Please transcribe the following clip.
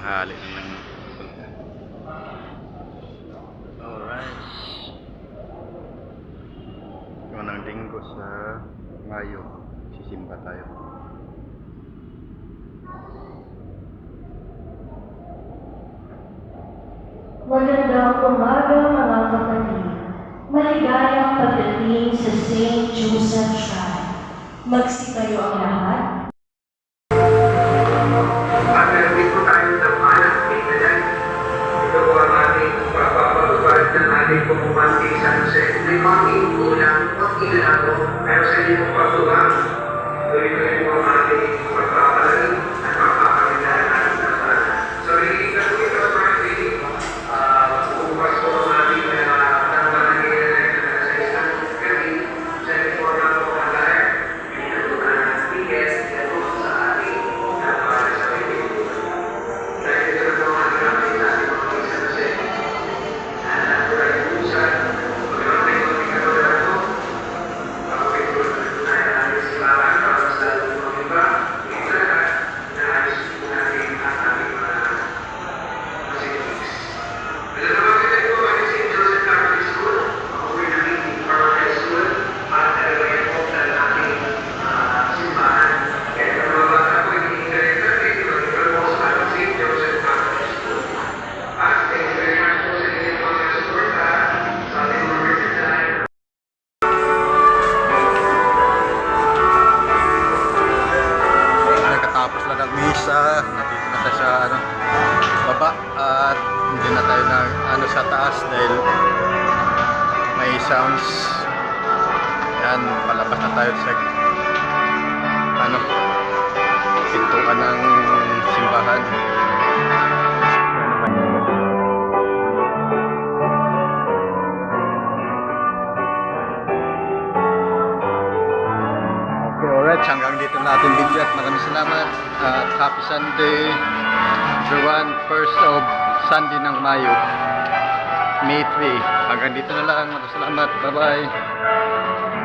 tanghali ng alright. Unang linggo sa Mayo, sisimba tayo. Magandang umaga mga kapatid. Maligayang pagdating sa St. Joseph Shrine. Magsitayo ang lahat. Pag-aarapin po tayo ng anak ni Taday. Ito po ang ating pagpapalubad ng ating pumupanti sa Jose. May konting kulang, konting labo, pero sa inyong pagtubang, tuloy-tuloy po ang ating pagpapalalim at pagpapalitan ng ating kasalanan. So, rinigin po ito sa ating bukas po ang ating nangyayari sa isang gabi. Sa ito na po ang lahat. Pinatunan ng ticket, yan po sa ating para sa ating dahil ito na po ang ating natin sa ating mga isa na siya. At tuloy po sa magkaroon tayo ng ikatulad po. Pakapituloy na po tayo natin sila para sa mga iba. Ito na naayos po natin ang ating mga facilities. Ito na mga kita po ang St. Joseph Catholic School, Makuwi na Meeting Park High School, at talagang po ng ating simbahan. Kaya ito mga bata po, hindi-director, ito po sa ating St. Joseph Catholic School. At thank you very much po sa inyong mga support sa ating mga merchandise. Nakatapos lang ng misa, nandito na tayo sa baba at hindi na tayo na sa taas dahil may sounds. Yan, palabas na tayo sa pintuan ng simbahan. Okay, alright. Hanggang dito natin video at maraming salamat. At happy Sunday everyone. First of Sunday ng Mayo, May 3. Hanggang dito na lang. Maraming salamat. Bye-bye.